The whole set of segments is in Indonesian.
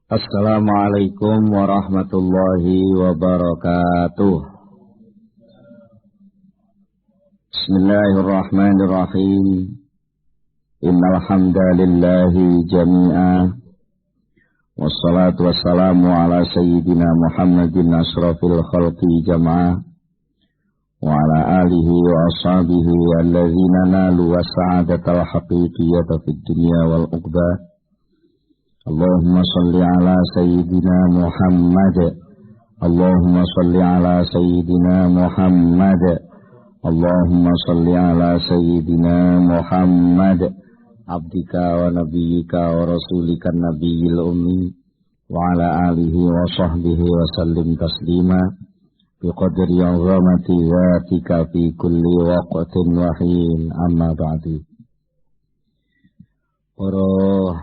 Assalamualaikum warahmatullahi wabarakatuh. Bismillahirrahmanirrahim. Innal hamdalillahi jami'a. Wassalatu wassalamu ala sayyidina Muhammadin asrafil khalqi jam'a. Wa ala alihi wa ashabihi allazina nalu wasa'adatal haqiqiyata fid dunya wal uqbah. Allahumma salli ala sayyidina Muhammad. Allahumma salli ala sayyidina Muhammad. Allahumma salli ala sayyidina Muhammad. Abdika wa nabiyyika wa rasulika nabiyil ummi. Wa ala alihi wa sahbihi wa sallim taslima. Biqadri azamati zatika fi kulli waqtin wa hin, amma ba'du. Para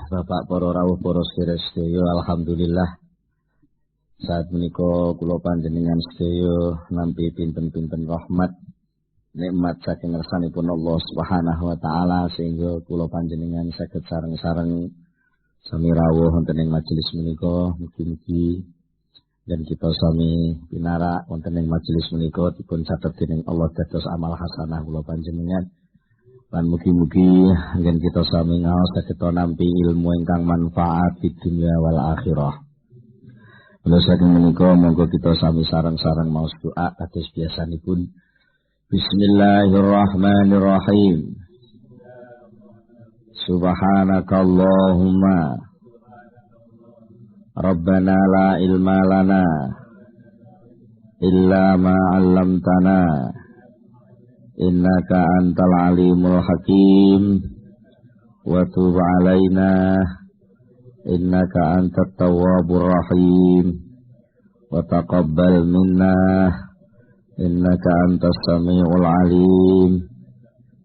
bapak, para rawuh, para sedherek, alhamdulillah saat menika kula panjenengan sedaya nampi pinten-pinten rahmat nikmat saking ngersanipun Allah Subhanahu wa taala sehingga kula panjenengan saged sareng-sareng sami rawuh wonten ing majelis menika. Mugi-mugi dan kita sami pinarak wonten ing majelis menika dipun catet dening Allah dados amal hasanah kula panjenengan. Lan mugi-mugi yen kita sami ngaos saged nampi ilmu ingkang manfaat di dunia wal akhirah. Mula saking menika monggo kita sami sareng-sareng maos doa kados biasanipun. Bismillahirrahmanirrahim. Subhanakallahumma Rabbana la ilma lana illa ma 'allamtana innaka antal alimul hakim wa tub 'alaina innaka antat tawwabur rahim wa taqabbal minna innaka antas samiul alim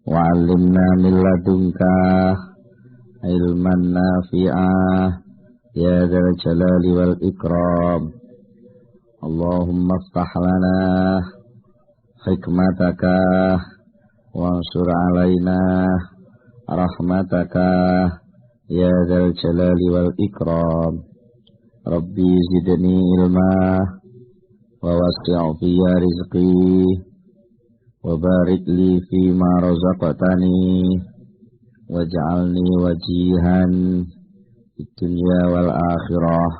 wa 'allimna min ladunka ilman nafi'ah ya dzal jalali wal ikram. Allahumma iftah lana hikmataka wansur alaina rahmataka ya dzal jalali wal ikram. Rabbi zidni ilma wa wasi' fi rizqi wa barik li fi ma razaqtani waj'alni wajihan fid dunya wal akhirah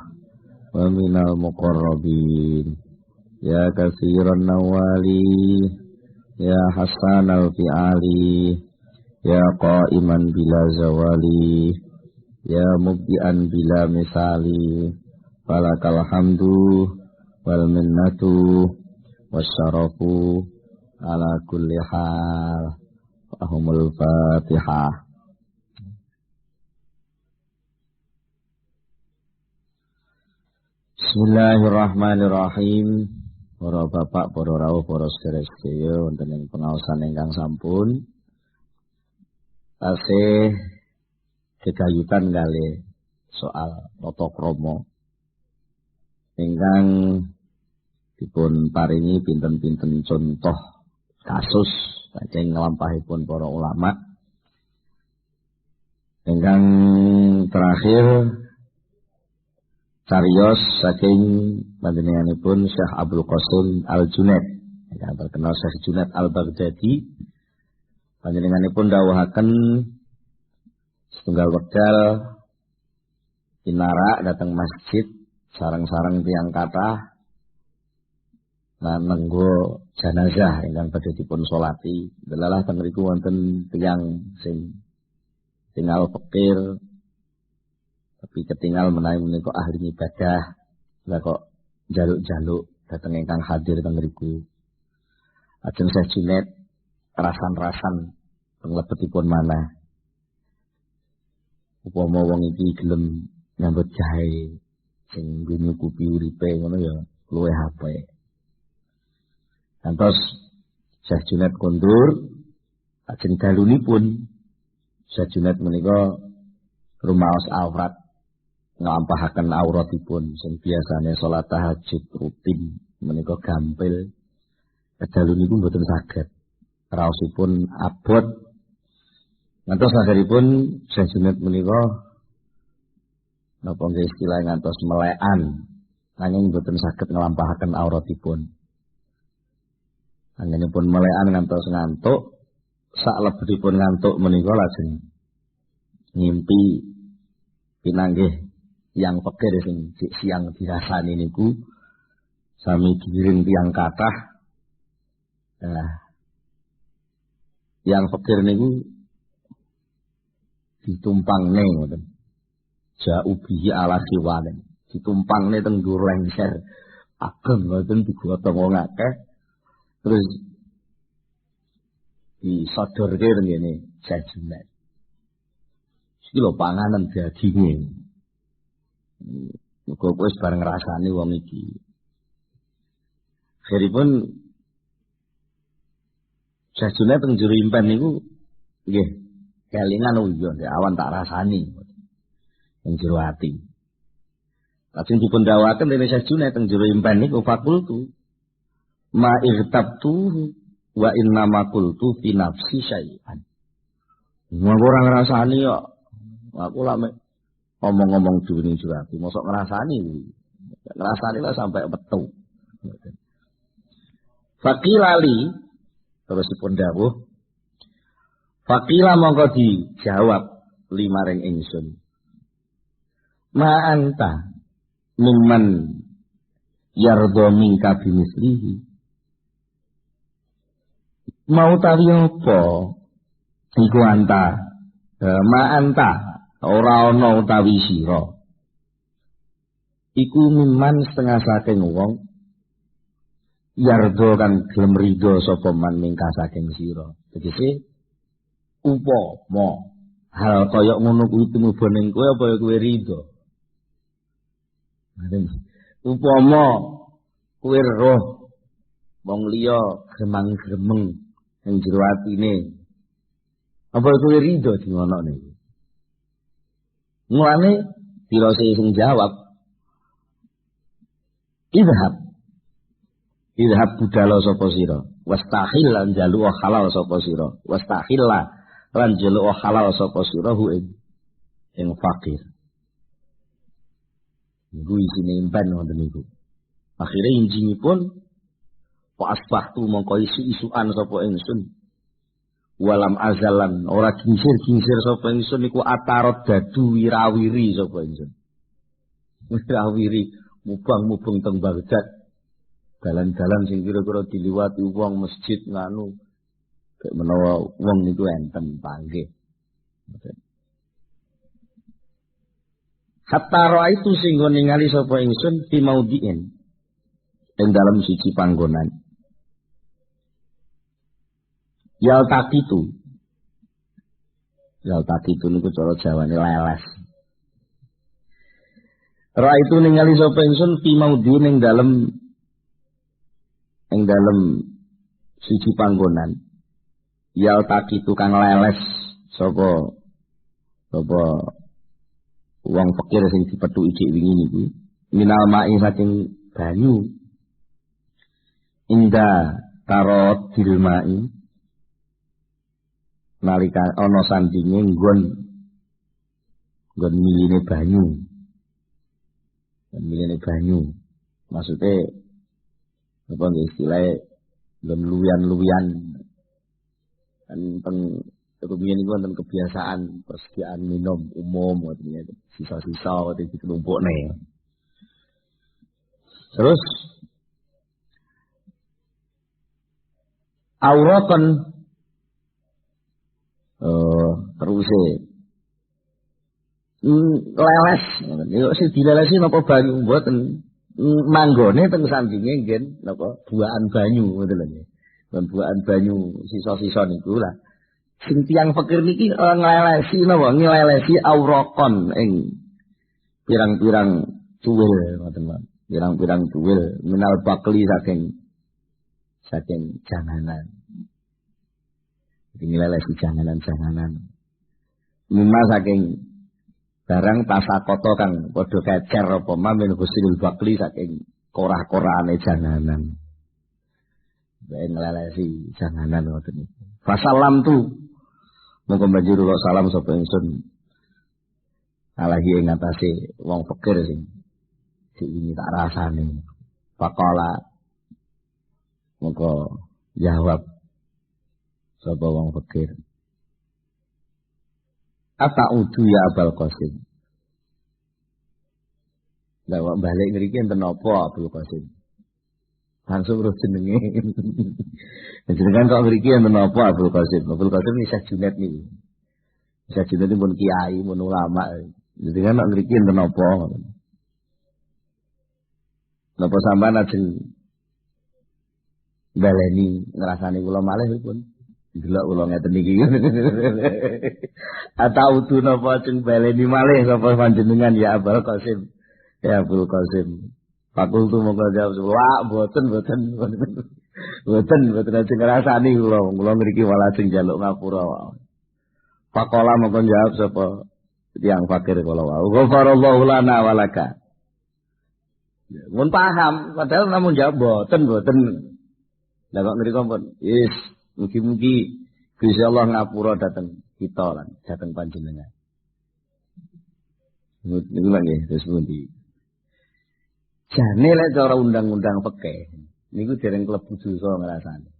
wa minal muqarrabin. Ya katsiran nawali, ya hasanal fi'ali, ya qa'iman bila zawali, ya mubdi'an bila misali, falakal hamdu wal minnatu wasyarafu ala kulli hal. Ahumul Fatihah. Bismillahirrahmanirrahim. Para bapak, para rawuh, para sedherek-sedherek wonten ing pengaosan ingkang sampun tasih gegayutan kalih soal tata krama ingkang dipun paringi pinten-pinten contoh kasus saking nglampahipun para ulama. Ingkang terakhir cariyos saking panjenenganipun Syekh Abdul Qasim Al-Junaid, yang terkenal Syekh Junaid Al-Baghdadi. Panjenenganipun dawuhaken setunggal wekdal pinarak dhateng masjid sareng-sareng tiyang kathah lan nenggo jenazah ingkang badhe dipun salati. Delalah teng mriku wonten tiyang sing tinggal fakir tapi ketinggal menawi menika ahli ibadah, lah kok jaluk-jaluk dateng ingkang hadir teng mriku. Ajeng Syekh Junaid rasan-rasan penglebetipun manah. Upama wong iki gelem nyambut jahe sing nyukupi uripe ngono ya luwih apik. Kantos Syekh Junaid kondur ajeng dalunipun Syekh Junaid menika rumaos awrat nglampahaken auratipun sing biasane salat tahajud rutin menika gampil. Kedalu niku mboten saged. Raosipun abot. Ngantos akhiripun Syekh Junaid menika napa nggih istilah ngantos melekan nanging boten saged nglampahaken auratipun. Anggenipun melekan ngantos ngantuk, saklebetipun ngantuk menika lajeng ngimpi pinanggih yang fakir sing siang dirasani niku sami diiring tiyang kathah. Nah, yang fakir niku ditumpangne ngoten. Jaubihi ala siwane. Ditumpangne teng dhuwur lengser ageng ngoten digotong wong akeh. Terus disodorke teng ngene jajunan. Iki lho panganan daginge. Muga wis bareng ngrasani wong iki. Akhiripun jajune teng jero impen niku nggih kelingan iya awan tak rasani teng jero ati. Lajeng dipun dawuhaken dene jajune teng jero impen niku fakultu ma irtabtu wa inna ma qultu fi nafsi syai'an. Wong ora ngrasani kok. Aku lak ngomong-ngomong dhewe ning jero ati, mosok ngrasani. Ngrasani lah sampai metu. Fakilali terus dipun dawuh fakila mongko dijawab limaring ingsun ma anta mimman yardo mingka bimislihi mau tawi apa iku anta ma anta ora ana utawi sira iku mimman setengah saking wong yardo kan gelem ridho sapa man mingka saking sira. Tegese upama hal kaya ngono kuwi tumebon ning kowe apa kowe ridho. Upama kowe roh wong liya gremang-gremeng ning jero atine. Apa kowe ridho di ngono niku? Mulane dirose sing jawab Idhab budala sapa sira wastahil lan jalu halal sapa sira wastahil lan jalu halal sapa sira hu ing fakir niku isine impen wonten niku akhire injingipun wa asbahtu mongko isu-isukan sapa ingsun walam azalan ora gingsir-gingsir sapa ingsun niku atarot dadu wirawiri sapa ingsun wirawiri mubang-mubung teng Baghdad dalan-dalan sing kira-kira diliwati wong masjid nganu kayak menawa wong niku enten panggih. Hatta roa itu sing ningali sapa ingsun fi maudhi'in ing dalam siji panggonan. Yaltaqitu niku cara Jawane leles. Roa itu ningali sapa ingsun fi maudhi'in ing dalem siji panggonan yaltaki tukang leles sapa wong fakir sing dipethuki dhek wingi niku minal ma'i saking banyu inda tarot dilmai nalika ana sandinge nggon miline banyu maksudnya apa nggih istilahé lem luyan-luyan kan teng rumiyin niku wonten kebiasaan persediaan minum umum ngoten ya sisa-sisa ngoten dikelompokne. Terus auratan teruse leles ngoten. Yo sing dilelesi napa banyu mboten manggone teng sandinge ngen napa buahan banyu ngoten lho. Buahan banyu sisa-sisa niku lah. Sing tiyang fakir niki nglelesi napa nglelesi aurokon ing pirang-pirang cuwil ngoten lho. Pirang-pirang cuwil minal bakli saking janganan. Nglelesi janganan-janganan. Mimma saking barang tasakoto kang padha kecer apa mamin husilul bakli saking korah-korahane janganan. Bae nglelesi janganan ngoten iki. Fasalam tu monggo banjur kula salam sapa ingsun. Alahi ing atase wong fakir sing ini tak rasane. Faqala mongko jawab sapa wong fakir. Ataudu ya Abul Qasim. Lah wong balik ngriki enten napa Abul Qasim? Langsung terus jenenge. Jenengan kok ngriki enten napa Abul Qasim? Abul Qasim iki Syekh Junaid niki. Syekh Junaid pun kiai, pun ulama. Jenengan kok ngriki enten napa? Napa sampean ajeng baleni ngrasani kula malih pun delok kula ngeten iki. Ataudu napa ajeng baleni malih sapa panjenengan ya Abul Qasim? Ya Abul Qasim. Fakultu mongko jawab, "Wah, mboten aja ngrasani kula ngriki malah sing njaluk ngapura wae." Faqala mongko jawab sapa tiyang fakir kula wae, "Ghafarallahu lana wa laka." Mun paham, padahal namun jawab mboten. Lah kok ngriko pun, "Yes, mugi-mugi Gusti Allah ngapura dhateng kita lan dhateng panjenengan." Niku lho nggih, terus pundi? Jane lek cara undang-undang fikih niku dereng klebu dosa ngrasani.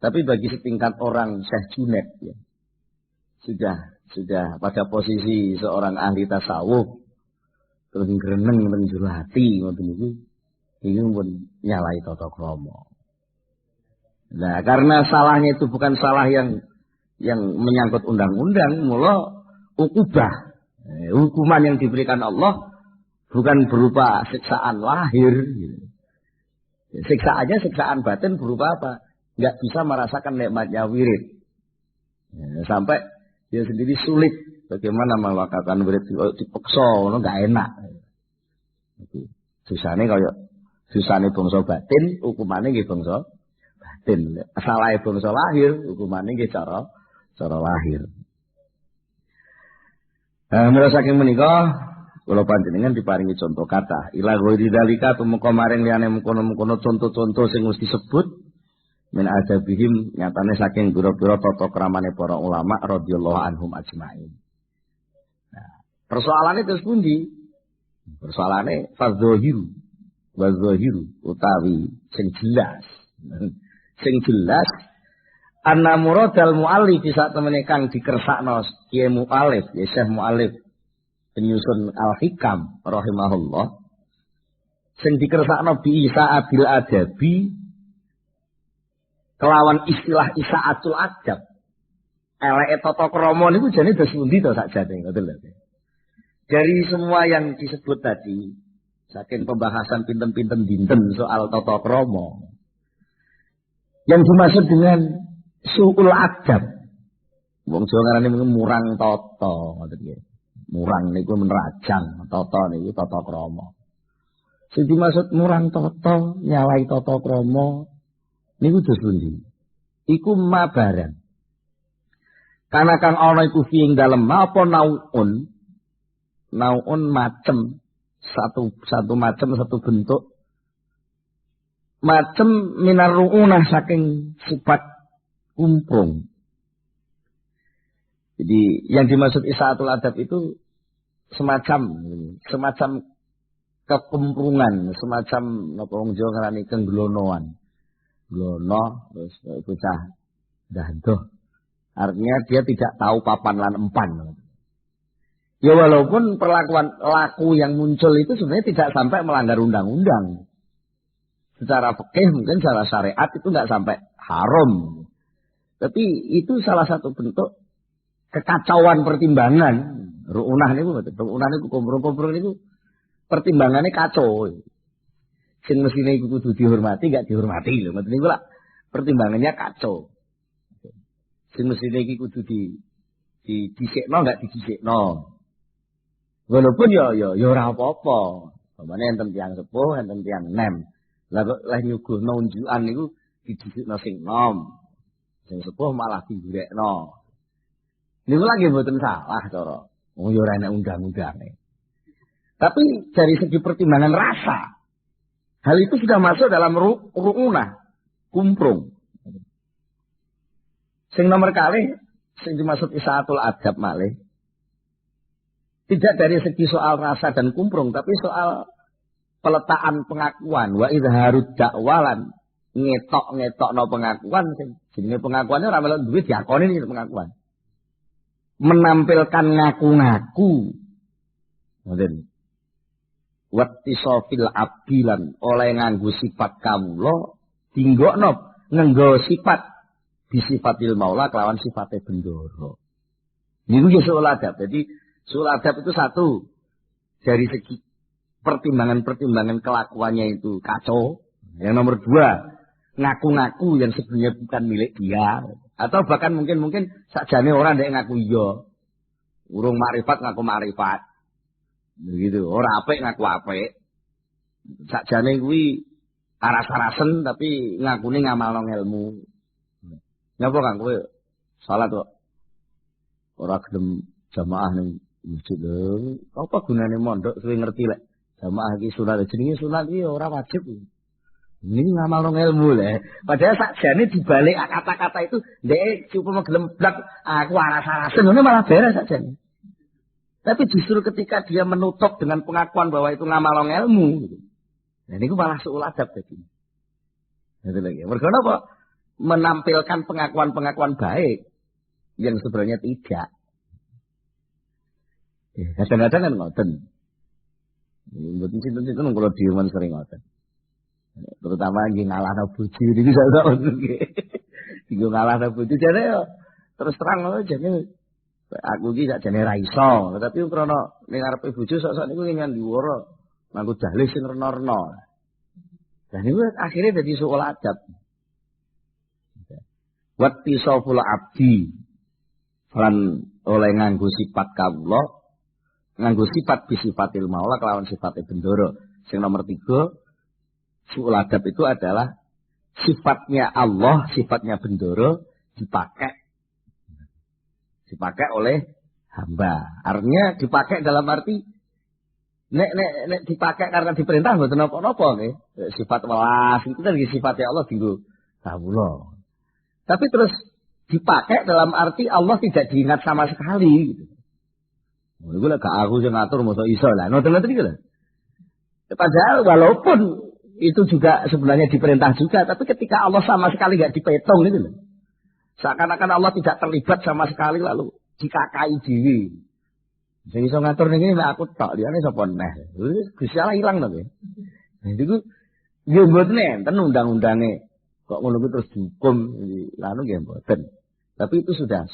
Tapi bagi setingkat orang Syekh Junaid ya, sudah pada posisi seorang ahli tasawuf terus ngreneng nang jero ati ngoten niku pun nyalai tata krama. Nah, karena salahnya itu bukan salah yang menyangkut undang-undang, mula ukubah. Hukuman yang diberikan Allah bukan berupa siksaan lahir. Siksaan batin berupa apa? Nggak bisa merasakan nikmatnya wirid. Sampai dia sendiri sulit bagaimana melakukan wirid dipaksa, nggak enak. Susahnya kayak susahnya bangsa batin, hukumannya nggih bangsa batin. Salahnya bangsa lahir, hukumannya nggih cara lahir. Mulai saking menikah. Kula panjenengan diparingi contoh kata ila ghairi dalika tumeka maring liyane mengkono-mengkono contoh-contoh sing wis disebut min adabihim nyatane saking pira-pira tata kramane para ulama radhiyallahu anhum ajmain. Nah, persoalane terus pundi? Persoalane fadzahiru wa zahiru utawi sing jelas. Sing jelas anna muradal muallif sak temene kang dikersakno kiye muallif ya Syekh muallif penyusun Al-Hikam rahimahullah sing dikersakno bi Isa'abil Adabi kelawan istilah Isa'atul Adab eleke tata krama niku jane dos pundi to sakjane ngoten lho. Dari semua yang disebut tadi saking pembahasan pinten-pinten dinten soal tata krama yang dimaksud dengan su'ul adab wong Jawa ngarani murang tata ngoten nggih. Murang niku menerajang, tata niku tata krama. Sing dimaksud murang tata, nyalai tata krama niku dos pundi? Iku mabaran. Kana kang ana iku fi ing dalem apa naun macem satu macem satu bentuk macem minar ruunah saking sifat kumprung. Jadi yang dimaksud Isa'atul Adab itu semacam kekumpungan, semacam napa wong Jawa ngarani kengglonoan. Glono terus bocah dandoh. Artinya dia tidak tahu papan lan empan. Ya walaupun perlakuan laku yang muncul itu sebenarnya tidak sampai melanggar undang-undang. Secara fikih mungkin secara syariat itu enggak sampai haram. Tapi itu salah satu bentuk kekacauan pertimbangan. Ru'unah niku kumprung niku pertimbangannya kacau. Sing mesine iku kudu dihormati enggak dihormati lho. Ngoten niku lah pertimbangannya kacau. Sing mesine iki kudu disikno enggak disikno. Walaupun ya ora apa-apa. Pamane enten tiyang sepuh, enten tiyang nem. Lah kok leh nyuguhno unjukan niku didisikno sing nom. Sing sepuh malah digrekno. Niku lagi mboten salah cara. Oh ya ora enak undang-undange. Tapi dari segi pertimbangan rasa, hal itu sudah masuk dalam ru'unah, kumprung. Sing nomor kalih sing dimaksud Isa'atul Adab malih. Tidak dari segi soal rasa dan kumprung, tapi soal peletakan pengakuan. Wa idharud dakwalan. Ngetok no pengakuan. Jenenge pengakuannya ora melok duwe diakoni iki pengakuan. Menampilkan ngaku-ngaku. Ngoten. Wattisofil abdilan oleh nganggo sifat kawula dinggokno nganggo sifat bisifatil maula kelawan sifatnya bendoro. Niku ya soal adab. Jadi soal adab itu satu dari segi pertimbangan-pertimbangan kelakuannya itu kacau. Yang nomor dua, ngaku-ngaku yang sebenarnya bukan milik dia. Atau bahkan mungkin sakjane orang yang ngaku iya. Urung makrifat ngaku makrifat. Begitu. Ora apik ngaku apik. Sakjane kuwi aras-arasen tapi ngakune ngamalno ilmu. Nyapa Kang kowe salat kok ora gelem jamaah ning masjid lho. Apa gunane mondok suwe ngerti lek jamaah iki sunat jenenge sunat iki ora wajib. Ini ngamalno ilmu lho. Padahal sakjane dibalik kata-kata itu ndek cuma gelem blak aku aras-arasen ngono malah beres sakjane. Tapi justru ketika dia menutup dengan pengakuan bahwa itu ngamalno ilmu gitu. Nah niku malah suul adab dadi. Itu lagi. Mergo napa? Menampilkan pengakuan-pengakuan baik yang sebenarnya tidak. Kadang-kadang kan ngoten. Mboten sinten-sinten kula dhewe sering ngoten. Terutama nggih ngalahno bojo niku sak nggih. Nggih ngalahno bojo jane yo terus terang jane aku iki sakjane ra iso, tapi krana ning ngarepe bojo sok-sok niku ngen diworo nganggo dalih sing rena-rena. Lah niku akhirnya dadi soal adab. Wattisoful abdi lan oleh nganggo sifat kawula nganggo sifat bisifatil maula kelawan sifatnya bendoro. Sing nomor 3 soal adab itu adalah sifatnya Allah, sifatnya bendoro dipakai oleh hamba. Artinya dipakai dalam arti nek dipakai karena diperintah mboten napa-napa nggih. Sifat welas itu kan sifatnya Allah dienggo kawula. Tapi terus dipakai dalam arti Allah tidak diingat sama sekali gitu. Iku lek gak aku sing ngatur mosok iso lah. Ngoten-ngoten iki lho. Padahal walaupun itu juga sebenarnya diperintah juga, tapi ketika Allah sama sekali gak dipetung gitu loh. Seakan-akan Allah tidak terlibat sama sekali lalu dikakai dhewe. Sing iso ngatur ning ngene aku tok, liyane sapa neh. Gusti Allah ilang to kowe. Nah iku nggih mboten enten undang-undange. Kok ngono kuwi terus dihukum lanu nggih mboten. Tapi itu sudah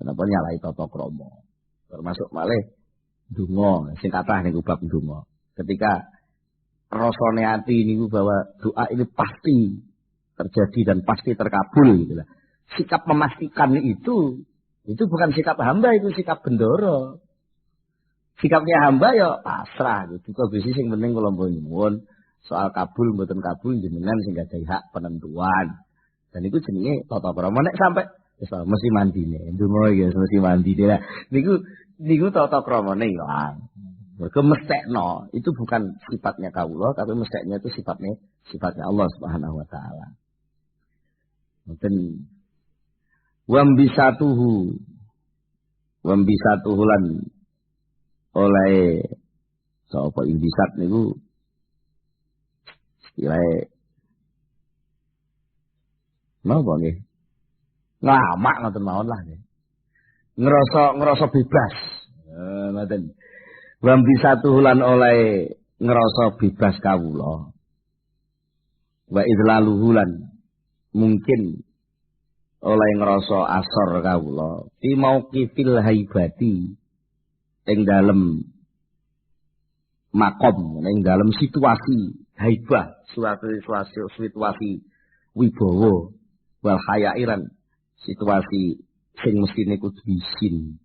kenapa nyalai tata krama. Termasuk malih donga sing kathah niku bab donga. Ketika rasane ati niku bahwa doa ini pasti terjadi dan pasti terkabul gitu lah. Sikap memastikan itu bukan sikap hamba, itu sikap bendoro. Sikapnya hamba ya pasrah gitu. Kok Gusti sing penting kula nyuwun soal kabul mboten kabul jenengan sing gadhahi hak penentuan. Dan itu jenenge tata krama nek sampai mesti mandine. Ndonga iki mesti mandine. Lah niku tata kramane ilang. Mergo mestekno itu bukan sifatnya kawula tapi mesteknya itu sifatnya Allah Subhanahu wa taala. Mboten wambisatuhu lan oleh sapa imbisat niku istilahnya napa nggih? Ngamak ngoten mawon lah nggih. Ngerasa bebas. Ngoten. Wambisatuhu lan oleh ngerasa bebas kawula. Wa idlaluhu lan mungkin oleh ngerasa asor kawula fi mauqifil haibati ing dalem makom ing dalem situasi haibah suatu situasi wibawa wal hayairan situasi sing mestine kudu isin.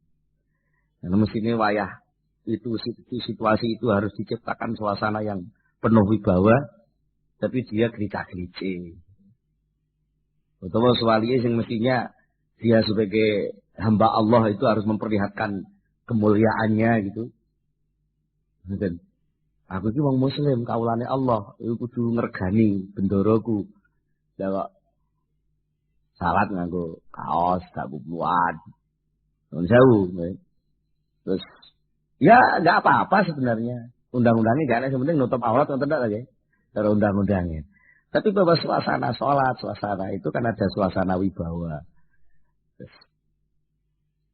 Nah mestine wayah itu situasi itu harus diciptakan suasana yang penuh wibawa tapi dia gerita-gerice. Utawa suwaliye sing mestinya dia sebagai hamba Allah itu harus memperlihatkan kemuliaannya gitu. Dan aku iki wong muslim, kaulane Allah, iku kudu ngregani bendoroku. Lah kok salat nganggo kaos gak kubuan. Nun sewu. Terus Ya nggak apa-apa sebenarnya. Undang-undangnya nggak ada, yang penting nutup aurat atau tidak lagi. Cara undang-undangnya. Tapi bahwa suasana sholat, suasana itu kan ada suasana wibawa.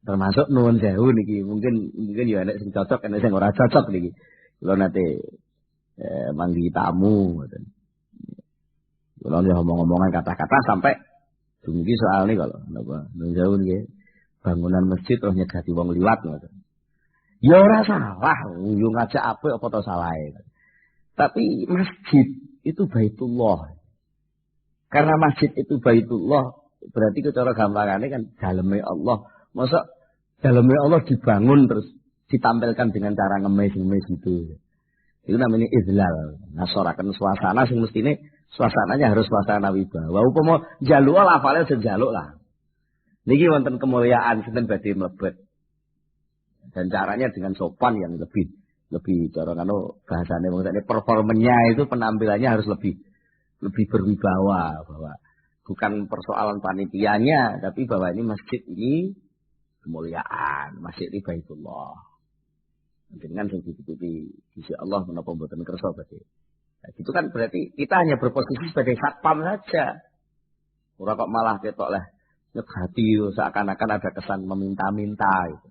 Termasuk nuwun sewu niki, mungkin ya nek sing cocok, nek sing ora cocok niki. Kalau nanti manggi tamu, kalau dia ngomong-ngomongan kata-kata sampai dumugi soal ini kalau napa nuwun sewu niki bangunan masjid terus nyegati wong liwat ngoten. Ya ora salah, yo ngajak apik apa to salahe. Tapi masjid itu Baitullah. Karena masjid itu Baitullah, berarti cara gampangannya kan daleme Allah. Masa daleme Allah dibangun terus ditampilkan dengan cara ngemis-ngemis itu. Itu namanya izlal. Nasoraken suasana sing mestine suasananya harus suasana wibawa. Upama njaluk lafale sejaluk lah. Niki wonten kemuliaan sinten badhe mlebet. Dan caranya dengan sopan yang lebih cara kanu bahasane maksudnya performanya itu penampilannya harus lebih berwibawa, bahwa bukan persoalan panitianya tapi bahwa ini masjid ini kemuliaan, masjid ini Baitullah. Dengan sing ditutupi sisi Allah menapa mboten kersa berarti. Nah, itu kan berarti kita hanya berposisi sebagai satpam saja. Ora kok malah ketok lah nyegati seakan-akan ada kesan meminta-minta gitu.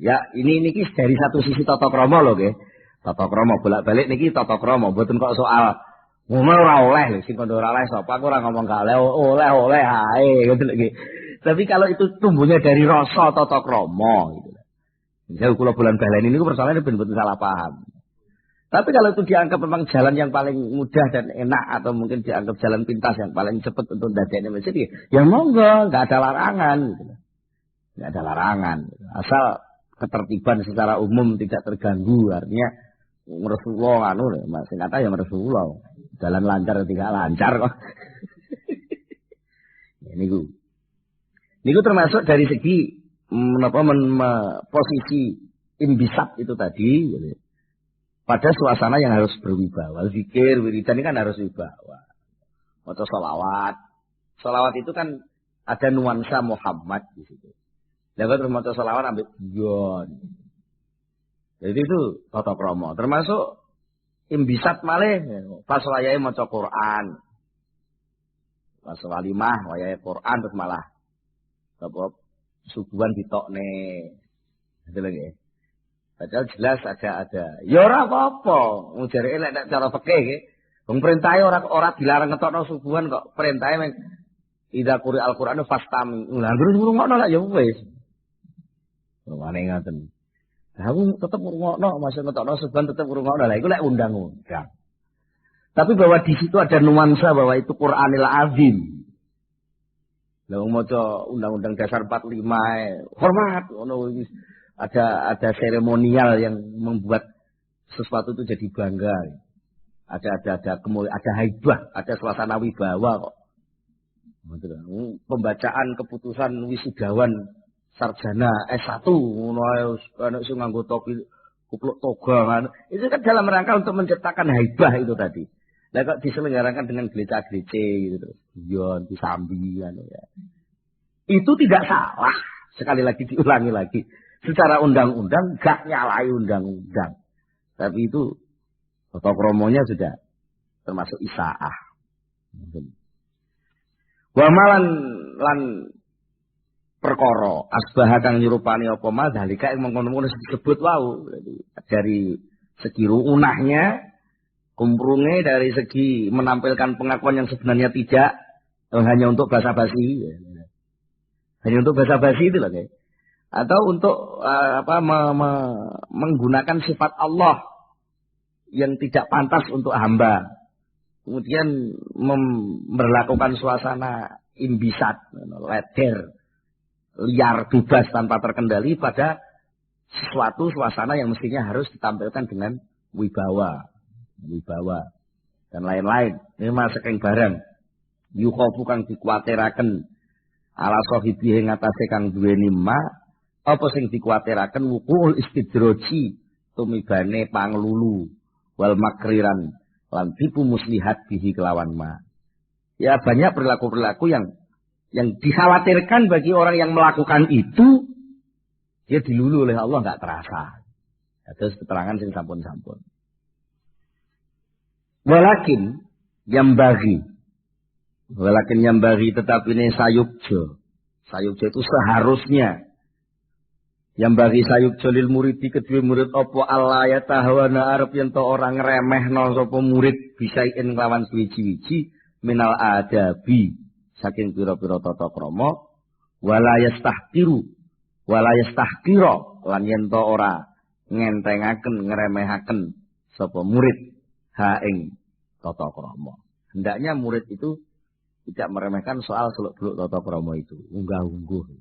Ya, ini dari satu sisi tata krama lho nggih. Tata krama bolak-balik niki tata krama, mboten kok soal ngomong ora oleh lho, sing kono ora oleh sapa aku ora ngomong gak oleh ae gitu lho nggih. Tapi kalau itu tumbuhnya dari rasa tata krama gitu. Misal kula bulan baleni niku persoalannya ben-ben salah paham. Tapi kalau itu dianggap memang jalan yang paling mudah dan enak atau mungkin dianggap jalan pintas yang paling cepat untuk ndadekne masjid ya monggo, enggak ada larangan gitu. Enggak ada larangan. Asal ketertiban secara umum tidak terganggu, artinya Rasulullah sing kata ya Rasulullah jalan lancar tidak lancar kok. Ya, niku termasuk dari segi posisi imbisat itu tadi gitu. Pada suasana yang harus berwibawa, zikir, wiridan ini kan harus wibawa. Maca sholawat itu kan ada nuansa Muhammad di situ. Dapat terus maca sholawat ambil guyon. Jadi itu tata krama. Termasuk imbisat malih pas wayahe maca Quran. Pas walimah wayahe Quran terus malah apa subuhan ditokne. Itu lagi. Padahal jelas ada. Ya ora apa-apa. Wong jareke nek cara fikih nggih. Wong perintahe ora dilarang ngetokno subuhan kok. Perintahe meng idza quri al-Qur'anu fastami. Lah terus ngrungokno lak ya wis. Wane ngaten. Aku tetep ngrungokno, masih ngetokno subuhan tetep ngrungokno. Lah iku lek undang-undang. Tapi bahwa di situ ada nuansa bahwa itu Qur'anil Azim. Lah wong maca Undang-Undang Dasar 45 hormat ngono ada seremonial yang membuat sesuatu itu jadi bangga. Ada haibah, ada suasana wibawa kok. Pembacaan keputusan wisudawan sarjana S1 ngono ae sing nganggo topi kupluk toga kan. Itu kan dalam rangka untuk menciptakan haibah itu tadi. Lah kok diselenggarakan dengan gereja-gereja gitu terus. Guyon, disambi kan ya. Itu tidak salah. Sekali lagi diulangi lagi. Secara undang-undang gak nyalai undang-undang. Tapi itu tata kramanya sudah termasuk isaah. Wa malan lan perkara asbah kang nyerupani apa madhalika ing mengkono-kono disebut wau. Dari segi ruunahnya, kumprunge, dari segi menampilkan pengakuan yang sebenarnya tidak, hanya untuk basa-basi. Hanya untuk basa-basi itu loh, guys. Atau untuk menggunakan sifat Allah yang tidak pantas untuk hamba. Kemudian memperlakukan suasana imbisat, leder, liar, bebas tanpa terkendali pada sesuatu suasana yang mestinya harus ditampilkan dengan wibawa dan lain-lain. Ini masuk yang barang. Yukhofu kang dikuatiraken ala sahibihi ngatasé kang duweni ma apa sing dikuatiraken wuqul istidroji tumibane panglulu wal makriran lan tipu muslihat bihi kelawan ma. Ya banyak perilaku-perilaku yang dikhawatirkan bagi orang yang melakukan itu Dia dilulu oleh Allah enggak terasa. Terus keterangan sing sampun-sampun. Walakin yang bagi tetapi ini sayukjo. Sayukjo itu seharusnya. Yang bagi sayukjo lil muridi kedua murid opo Allah ya tahwana arep yen to orang remehno sapa murid bisain kelawan suwi-wiji minal adabi saking pira-pira tata krama wala yastahkira lan yen to ora ngentengaken ngremehaken sapa murid ha ing tata krama. Hendaknya murid itu tidak meremehkan soal seluk-beluk tata krama itu. Unggah-ungguh.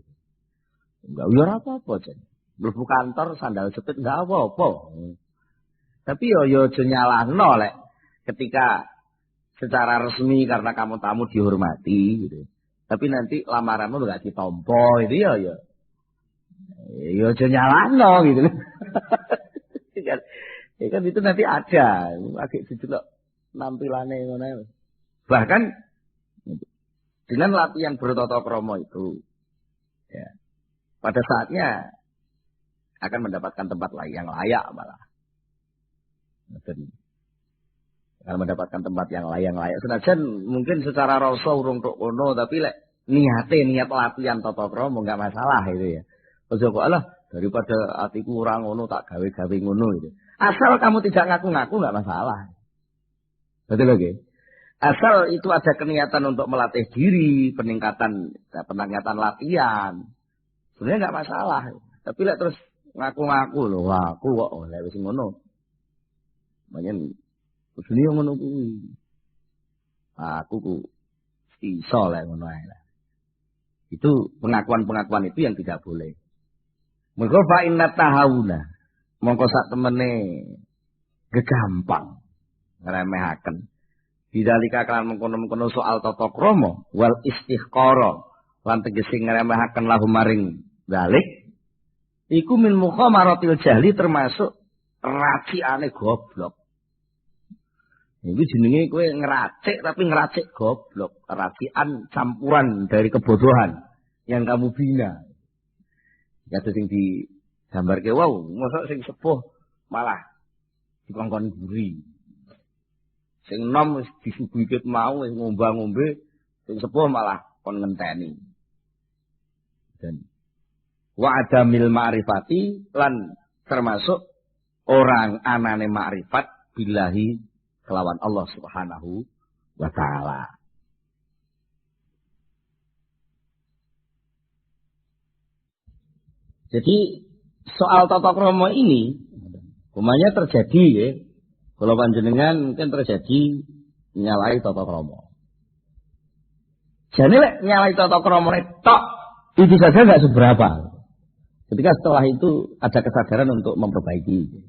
Enggak ora apa-apa, Jen. Mlebu kantor sandal jepit enggak apa-apa. Tapi yo aja nyalahno lek ketika secara resmi karena kamu tamu dihormati gitu. Tapi nanti lamaranmu enggak ditompo itu ya. Ya aja nyalahno gitu. Ya kan itu nanti ada, agak didelok nampilane ngono. Bahkan dengan latihan bertata krama itu ya, pada saatnya akan mendapatkan tempat yang layak malah. Akan mendapatkan tempat yang layak. Senajan mungkin secara rasa urung tok kono tapi lek niat latihan tata krama enggak masalah itu ya. Aja kok alah daripada atiku ora ngono tak gawe-gawe ngono gitu. Asal kamu tidak ngaku-ngaku enggak masalah. Betul lagi. Asal itu ada keniatan untuk melatih diri, peningkatan latihan. Sebenarnya enggak masalah. Tapi lek terus ngaku-ngaku lho, aku kok lek wis ngono. Manyen kudune yo ngono kuwi. Aku ku iso lek ngono ae. Itu pengakuan-pengakuan itu yang tidak boleh. Mergo fa inna tahawuna. Mongko sak temene gegampang ngremehaken. Bidalika kan mengkono-mengkono soal tata krama wal istighqara lan tegese ngremehaken lahu maring dalik iku min mukhamaratil jahli termasuk raciane goblok. Iku jenenge kowe ngeracik tapi ngeracik goblok, racian campuran dari kebodohan yang kamu bina. Ya sing digambarke wow, mosok sing sepuh malah dikongkon guri. Sing nom wis disuguhi ket mau wis ngombe-ngombe, sing sepuh malah kon ngenteni. Dan wa adamil ma'rifati lan termasuk orang anane ma'rifat billahi kelawan Allah Subhanahu wa taala. Jadi soal tata krama ini umumnya terjadi ya. Kalau panjenengan mungkin terjadi nyalai tata krama. Jadi nyalai tata krama tok itu saja enggak seberapa. Ketika setelah itu ada kesadaran untuk memperbaiki.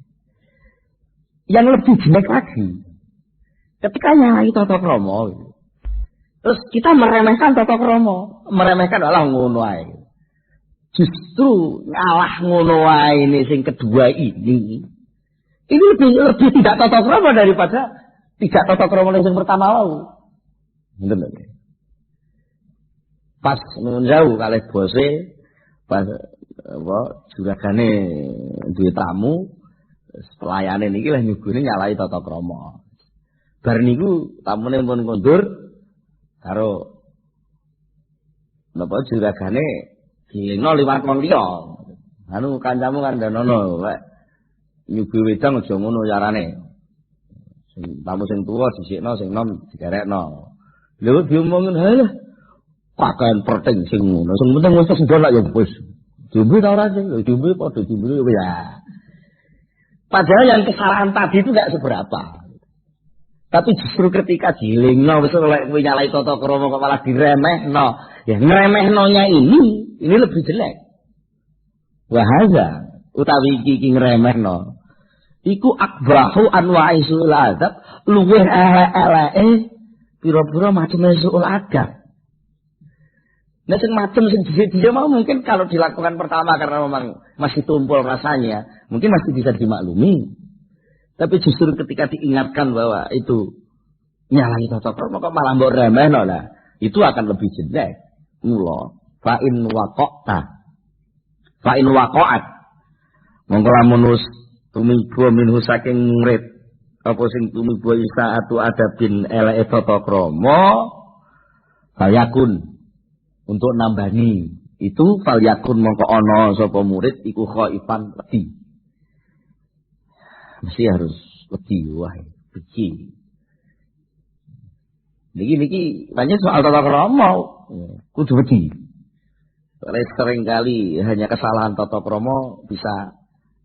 Yang lebih jelek lagi. Ketika nyalai tata krama, terus kita meremehkan tata krama, meremehkan Allah ngono ae. Justru ngalah ngono wae ini sing kedua ini. Ini lebih tidak tata krama daripada tidak tata krama yang pertama wau. Ngoten lho. Pas menjauh kalih bose pas apa juragane duwe tamu pelayane niki lah nyugune nyalai tata krama. Bar niku tamune pun kondur karo napa juragane dilingno liwat wong liya. Anu kancamu kan ndanono lek nyubi wedang aja ngono carane. Sing tamu sing tuwa disikno sing nom digerekno. Lha diomongin halah pakaian perting sing ngono. Sing penting wis sendok ya wis. Diombe ta ora sing diombe padha diombe ya. Padahal yang kesalahan tadi itu enggak seberapa. Tapi justru ketika dilingno wis lek kowe nyalai tata krama kok malah diremehno. Ya ngremehnonya ini lebih jelek. Wahaza utawi iki ngremehno. Iku akbahu anwa'i su'ul adab luwih eleke pira-pira macam su'ul adab. Nah sing macam sing dhisik-dhisik mau mungkin kalau dilakukan pertama karena memang masih tumpul rasanya, mungkin masih bisa dimaklumi. Tapi justru ketika diingatkan bahwa itu nyalahi tata krama kok malah mbok remehno lah, itu akan lebih jelek. Mula fa in waqta Fa in waqa'at mongko lamun wis tumiba minhu saking murid apa sing tumiba isaatu adabin eleke tata krama falyakun untuk nambani itu falyakun mongko ana sapa murid iku khaifan wedi mesti harus wedi wae beci niki banyak soal tata krama kudu wedi. Sering kali hanya kesalahan tata krama bisa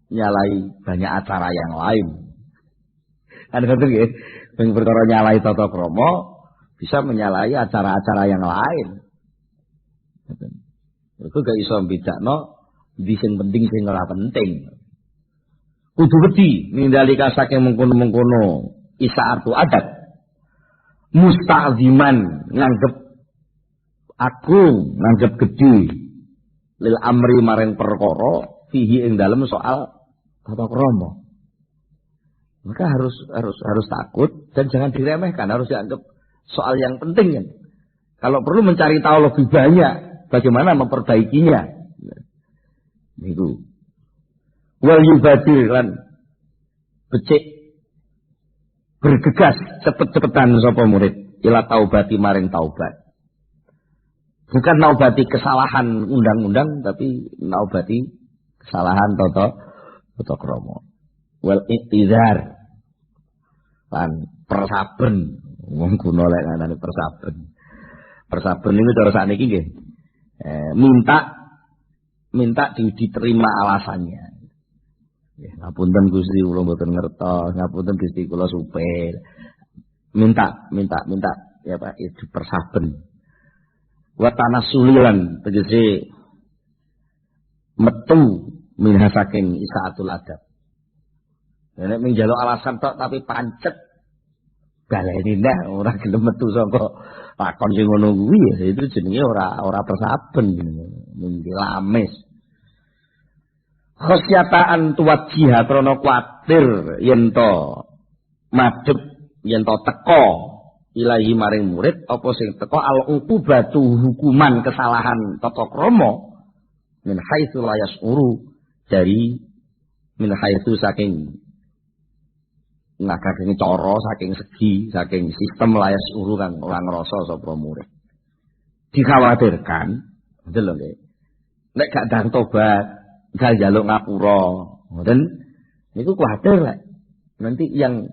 nyalai banyak acara yang lain. Kan betul nggih? Sing perkara nyalai tata krama bisa menyalahi acara-acara yang lain. Iku gak iso mbedakno ndi sing penting sing ora penting. Kudu wedi nindalika saking mengkono-mengkono isaatu adat. Musta'ziman nganggep agung, nganggep gedhe. Lil amri maring perkara fihi ing dalem soal tata krama. Maka harus takut dan jangan diremehkan, harus dianggap soal yang penting kan. Kalau perlu mencari tahu lebih banyak bagaimana memperbaikinya. Niku. Wal yubadir lan becik bergegas cepet-cepetan sapa murid ila taubati maring taubat. Bukan naubati kesalahan undang-undang, tapi naubati kesalahan tata krama. Wal iktizar lan persaben, wong kuno lek nganane persaben. Persaben niku cara sakniki nggih. Minta diterima alasannya. Nggih, ngapunten Gusti kula mboten ngertos, ngapunten Gusti kula supir. Minta ya Pak, itu persaben. Wa tanasulilan tegese metu minha saking isaatul adab. Nek njaluk alasan tok tapi pancet baleni ndak ora gelem metu saka lakon sing ngono kuwi ya itu jenenge ora persaben jenenge lamis. Khosyataan tuwajiha krana kuwatir yen to madhep yen to teka ilahi maring murid apa sing teko al-uqubatu hukuman kesalahan tata krama min haitsu la yasuru dari min haitsu saking ngakake cara saking segi saking sistem la yasuru kang ora ngrasa sapa murid dikhawatirkan betul nggih nek gak ndang tobat gak njaluk ngapura ngoten niku kuwatir lek nanti yang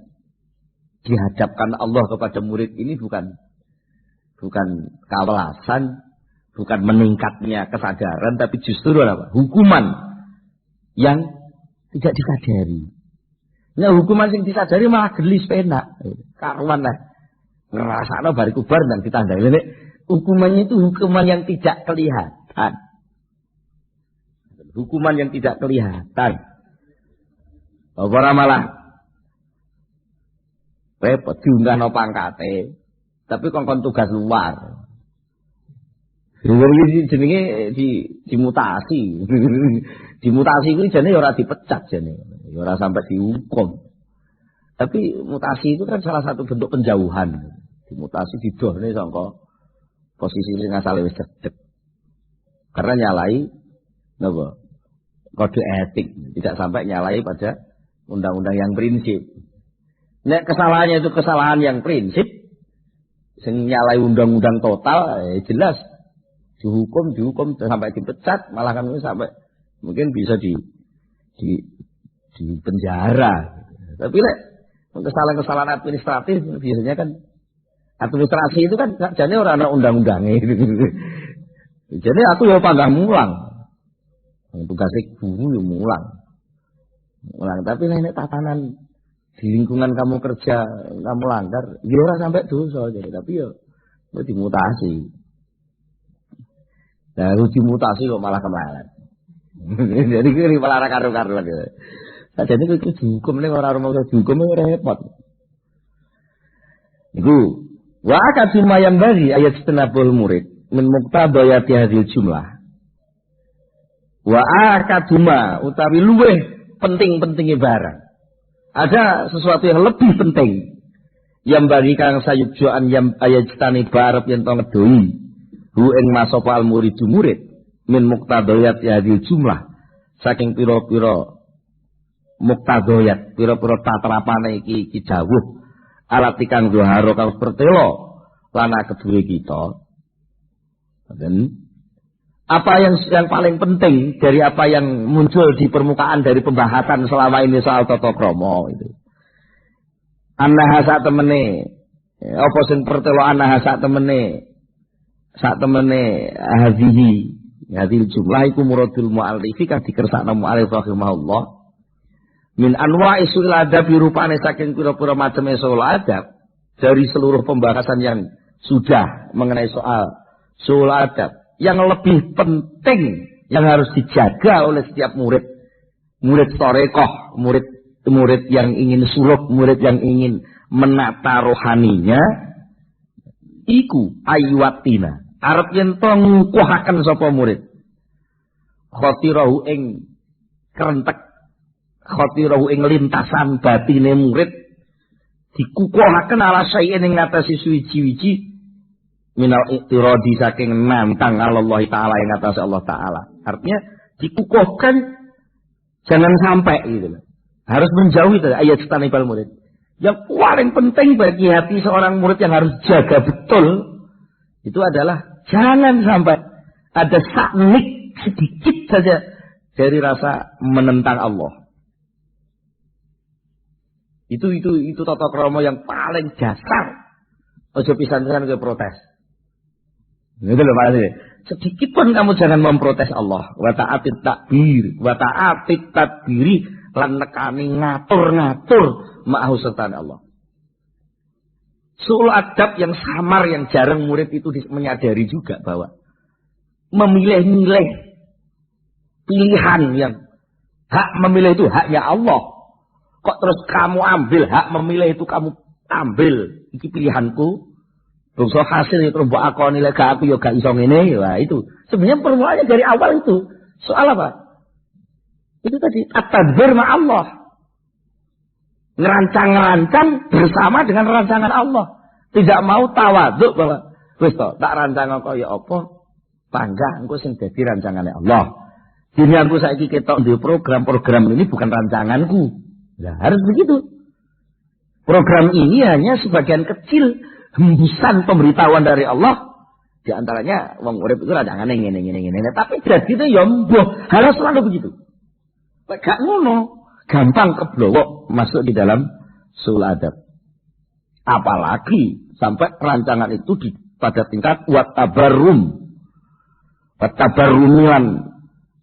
dihadapkan Allah kepada murid ini bukan kewelasan, bukan meningkatnya kesadaran, tapi justru apa? Hukuman yang tidak disadari. Nah, hukuman yang disadari malah gelis penak. Karuan lah. Ngerasakno bariku bar dan ditandai. Nek hukumannya itu hukuman yang tidak kelihatan. Hukuman yang tidak kelihatan. Ora malah repot diunggahno pangkate tapi kongkon tugas luar jenenge dimutasi dimutasi kuwi jane ora dipecat jane ora sampai dihukum tapi mutasi itu kan salah satu bentuk penjauhan dimutasi didohne saka posisi sing asale wis cedhek karena nyalai napa kode etik tidak sampai nyalai pada undang-undang yang prinsip. Nek kesalahannya itu kesalahan yang prinsip, sing nyalai undang-undang total, jelas dihukum sampai dipecat, malah kan sampai mungkin bisa di penjara. Tapi lek kesalahan administratif biasanya kan administrasi itu kan jane ora ana undang-undangnya. Jadi aku ya panggah mulang. Tugasnya guru ya mulang. Tapi nek tatanan di lingkungan kamu kerja, kamu langgar, ya ora sampai dosa jadi, tapi ya dimutasi. Nah, dimutasi kok malah kemarin. Jadi kiri malah karu-karuan gitu. Nah, jadi itu dihukum ning ora mau dihukum repot. Iku wa akaduma yang bagi ayat setenabul murid min muqtadayati hadhil jumlah. Wa akaduma utawi luweh penting-pentinge barang. Ada sesuatu yang lebih penting yang bagi kang sayubjoan yang ayajtani barep yang tong ngedoi hu ing masapa al muridu murid min muqtadayat hadil jumlah saking pira-pira muktadhoyat, pira-pira tatrapane iki dawuh alati kang dhuhara kang pertelo lan kedue kita. Dan apa yang paling penting dari apa yang muncul di permukaan dari pembahasan selama ini soal tata krama itu. Annaha sak temene apa sing pertelo annaha sak temene hadil jumlah iku muradul mu'allifi kang dikersakna mu'allif rahimahullah min anwa'i su'il adab rupane saking pira-pira macam soal adab dari seluruh pembahasan yang sudah mengenai soal adab yang lebih penting yang harus dijaga oleh setiap murid thariqah, murid yang ingin suluk, murid yang ingin menata rohaninya iku aywatina arep yen to ngukuhaken sapa murid khatirahu ing kerentek khatirahu ing lintasan batine murid dikukuhaken ala sayen ing ngatasi suwiji-wiji minal iktiradi saking nantang Allah Ta'ala yang atas Allah Ta'ala. Artinya dikukuhkan jangan sampai gitu. Harus menjauhi dari ayat setanibal murid. Yang paling penting bagi hati seorang murid yang harus jaga betul itu adalah jangan sampai ada saknik sedikit saja dari rasa menentang Allah. Itu tata krama yang paling dasar. Ojo pisan-pisan ke protes. Itu loh maksudnya. Sedikit pun kamu jangan memprotes Allah. Wa ta'atit takbir, wa ta'atit tadbiri lan nekani ngatur-ngatur ma'ahu serta Allah. Sul adab yang samar yang jarang murid itu menyadari juga bahwa memilih-milih pilihan yang hak memilih itu haknya Allah. Kok terus kamu ambil hak memilih itu kamu ambil iki pilihanku. Bungso hasil itu mbok akoni lek aku yo gak iso ngene, wah itu. Sebenarnya permulaan dari awal itu. Soal apa? Itu tadi at-tadbir ma Allah. Ngerancang-rancang bersama dengan rancangan Allah. Tidak mau tawaduk bahwa wis to tak rancang kaya apa? Panggah engko sing dadi rancangane Allah. Dene aku saiki ketok ndek program ini bukan rancanganku. Nah, harus begitu. Program ini hanya sebagian kecil hembusan pemberitahuan dari Allah. Di antaranya wong urip itu rancangannya ngene. Tapi jadi itu ya mbuh, harus selalu begitu. Gak ngono, gampang keblowo masuk di dalam sul adab. Apalagi sampai rancangan itu pada tingkat watabarrumilan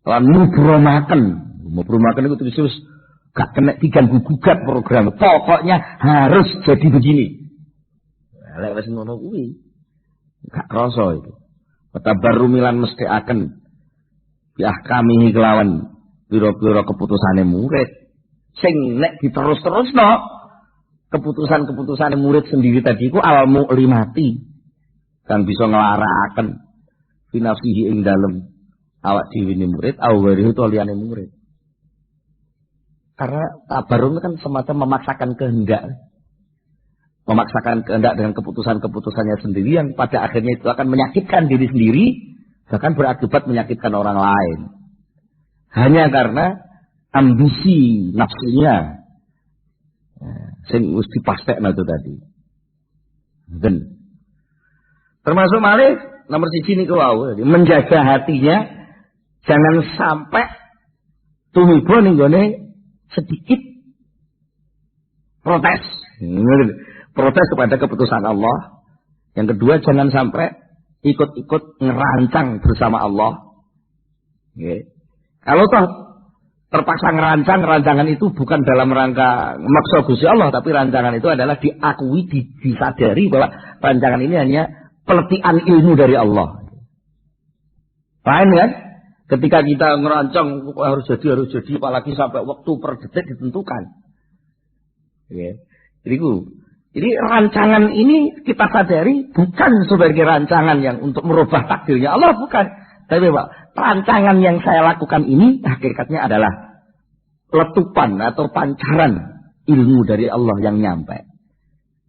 lan mubromaken itu terus gak kena diganggu gugat program. Pokoknya harus jadi begini. Lek wis ngono kuwi gak krasa itu. Watabarrumilan mesti akan biahkami kelawan pira-pira keputusane murid. Sing nek diterus-terusno keputusan-keputusane murid sendiri tadi ku al-mu'limati kang bisa nglarakaken finafsihi ing dalem awak dhewe murid awari itu liyane murid. Karena tabarrum kan semacam memaksakan kehendak dengan keputusan-keputusannya sendiri yang pada akhirnya itu akan menyakitkan diri sendiri, bahkan berakibat menyakitkan orang lain. Hanya karena ambisi nafsunya sing wis dipastekna itu tadi. Dan termasuk malih nomor 1 niku wau, menjaga hatinya jangan sampai tumiba ning gone sedikit protes. Protes kepada keputusan Allah. Yang kedua, jangan sampai ikut-ikut ngerancang bersama Allah. Okay. Kalau toh terpaksa ngerancang, rancangan itu bukan dalam rangka maksa Gusti Allah, tapi rancangan itu adalah diakui, disadari bahwa rancangan ini hanya peletihan ilmu dari Allah. Paham kan? Ketika kita ngerancang harus jadi, apalagi sampai waktu per detik ditentukan. Okay. Jadi rancangan ini kita sadari bukan sebagai rancangan yang untuk merubah takdirnya Allah, bukan. Tapi Pak, rancangan yang saya lakukan ini hakikatnya adalah letupan atau pancaran ilmu dari Allah yang nyampe.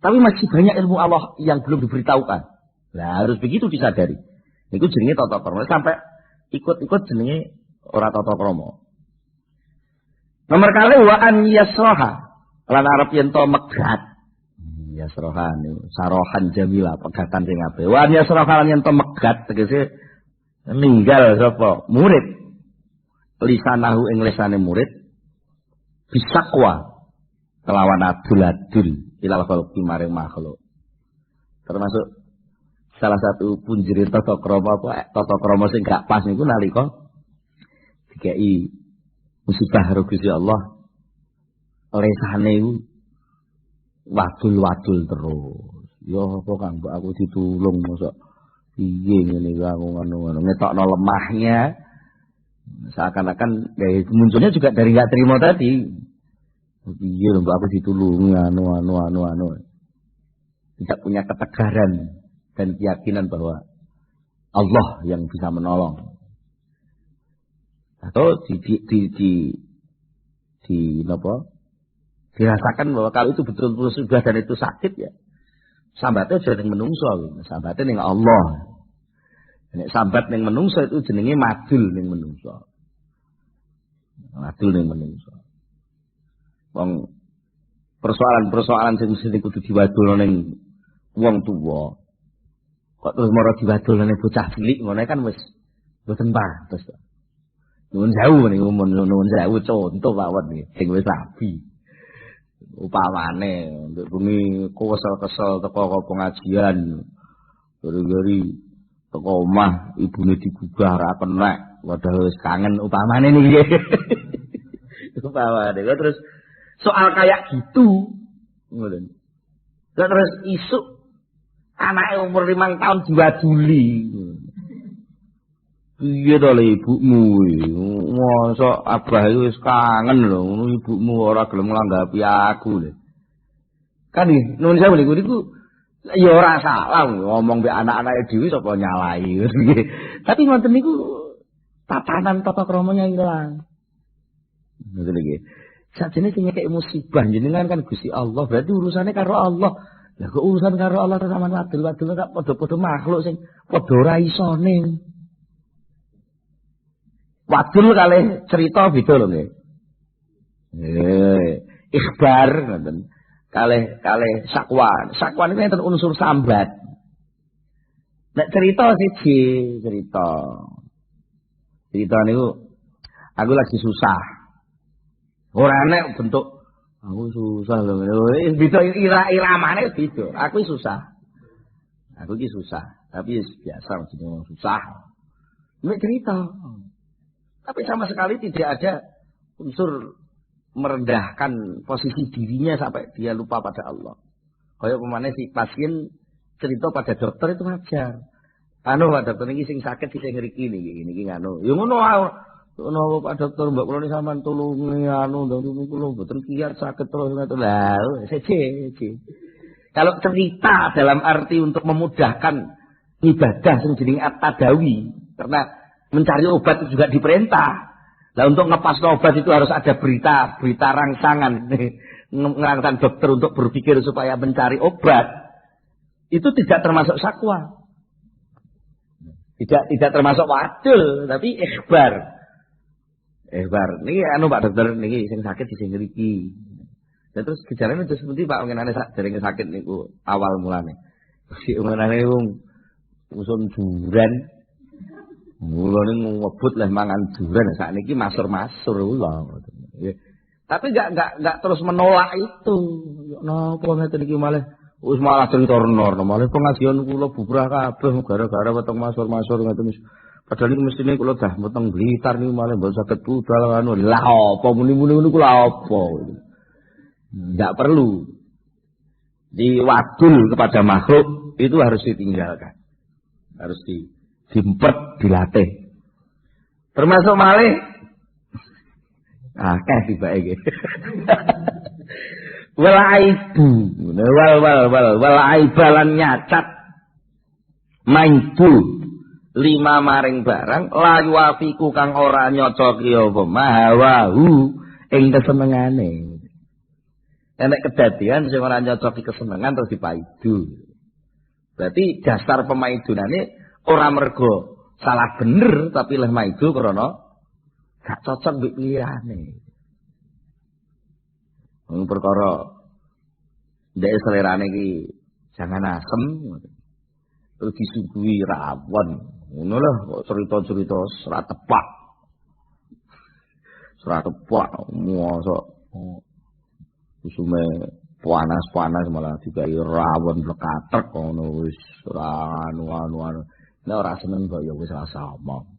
Tapi masih banyak ilmu Allah yang belum diberitahukan. Nah, harus begitu disadari. Itu jenenge tata krama. Sampai ikut-ikut jenenge ora tata krama. Nomor kali wa an yasroha. Lan arep yen to megat. Yasroha niku sarohan jamila pegatan sing apik. Wa an yasroha lan yen to megat tegese ninggal sapa murid. Lisanahu ing lisane murid bisaqwa kelawan adul-adul ilal khalqi maring makhluk. Termasuk salah satu punjere tata krama sing gak pas niku nalika dikai musibah karo Gusti Allah lesane iku wadul-wadul terus. Ya apa Kang mbok aku ditulung mosok piye ngene iki aku ngono-ngono ngetokno lemahnya. Seakan-akan munculnya juga dari enggak terima tadi. Piye lho mbok aku ditulungi anu. Tidak punya ketegaran dan keyakinan bahwa Allah yang bisa menolong. Atau dirasakan bahwa kalau itu betul-betul sudah dan itu sakit ya. Sambatnya jadi menungso, sambatnya ning Allah. Nek sambat ning menungso itu jenenge madul ning menungso. Madul ning menungso. Wong persoalan-persoalan sing mesti kudu diwadulno ning wong tuwa. Kok terus mara diwadulno ning bocah cilik ngono kan wis mboten pantes. Nuwun sewu niku nuwun sewu contoh mawon nggih sing wis rabi. Upamane nduk bengi kesel-kesel teko pengajian. Gari-gari teko omah ibune digugah ra kenek, padahal wis kangen upamane niki. Upamane terus soal kayak gitu ngoten. Terus isuk anake umur 5 tahun diwaduli. Piye to le ibumu iki? Mosok abah iki wis kangen lho, ngono ibumu ora gelem nglanggapi aku lho. Kan iki nuwun sewu niku ya ora salah ngomong mbek anak-anake dhewe sapa nyalai. Tapi ngoten niku tatanan tata kramanya ilang. Ngoten iki. Sajane sing nyekek musibah jenengan kan Gusti Allah, berarti urusannya karo Allah. Lah kok urusan karo Allah terus sampean wadul-wadul kok padha-padha makhluk sing padha ora isone. Wadul kalih cerita beda lho nggih. Ikhbar ngoten. Kalih sakwan. Sakwan niku enten unsur sambat. Nek cerita siji, cerita niku aku lagi susah. Ora enek bentuk aku susah lho. Beda iramane beda. Aku susah. Aku iki susah, tapi biasa jenenge susah. Nek cerita tapi sama sekali tidak ada unsur merendahkan posisi dirinya sampai dia lupa pada Allah. Kayak pemane si pasien cerita pada dokter itu wajar. Anu Pak dokter niki sing sakit sing ngriki niki nganu. Ya ngono ngono Pak dokter mbak kula niki sampean tulungi anu niku kula mboten kiat sakit terus ngoten. Lah, siji. Kalau cerita dalam arti untuk memudahkan ibadah sing jenenge at-tadawi karena mencari obat itu juga diperintah. Nah untuk ngepas obat itu harus ada berita rangsangan. Ngerangsang dokter untuk berpikir supaya mencari obat. Itu tidak termasuk sakwa. Tidak termasuk wadul, tapi ikhbar. Niki anu Pak dokter niki sing sakit sing ngriki. Dan terus gejalane itu seperti Pak ngenane dereng sakit niku awal mulane. Si ngenane wong usun duren. Mula ning ngebut lah mangan duren sakniki masur-masur kula. Tapi enggak terus menolak itu. Napa ngeten iki malah wis malah cerita norno malah pengajian kula bubrah kabeh gara-gara weteng masur-masur ngeten. Padahal iki mestine kula dah weteng Blitar niku malah mbok saged budal anu. Lah apa muni-muni niku lha apa. Enggak perlu diwadul kepada makhluk itu harus ditinggalkan. Harus diempet, dilatih. Termasuk malih akeh tibake iki. Wal aibu, wal aibalan nyacat maibu 5 maring barang layu afiku kang ora nyocoki apa mahawahu ing kesenengane. Enek kedadian sing ora nyocoki kesenengan terus dipaidu. Berarti dasar pemaidunane ora mergo salah bener tapi leh maido krana gak cocok mbek liyane. perkara ndek selerane iki jangan asem. Terus disuguhi rawon. Ngono lho kok cerita-cerita ora tepak. Ora tepak mosok usume panas-panas malah dikai rawon blekatek ngono wis ora anu. Nek ora seneng kok ya wis rasa omong.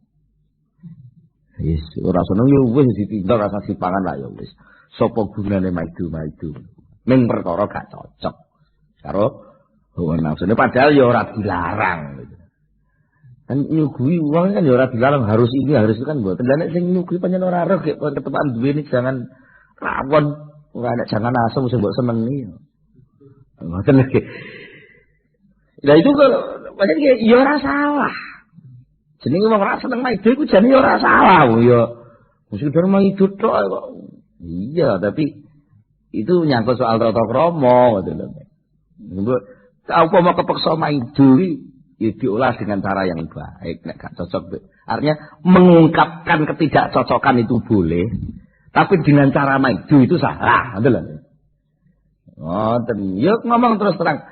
Wis ora seneng ya wis ditinggal rasa dipangan lah ya wis. Sapa gunane maidu-maidu. Ning perkara gak cocok karo hawa nafsune padahal ya ora dilarang gitu. Kan nyuguhi uang kan ya ora dilarang harus ini harus itu kan mboten. Lah nek sing nyuguhi pancen ora roh gek ketepaan duwe ini jangan rawon, ora nek jangan asem sing mbok senengi. Ngoten lho. Lah itu kok pancen ya ora salah. Jenenge wong ora seneng maido iku jane ya ora salah ya. Mesti dar maido tok kok. Iya, tapi itu nyangkut soal tata krama ngoten lho. Apa mau kepeksa maido ya diolah dengan cara yang baik, nek gak cocok. Artinya mengungkapkan ketidakcocokan itu boleh, tapi dengan cara maido itu salah, ngoten lho. Oh, ya ngomong terus terang.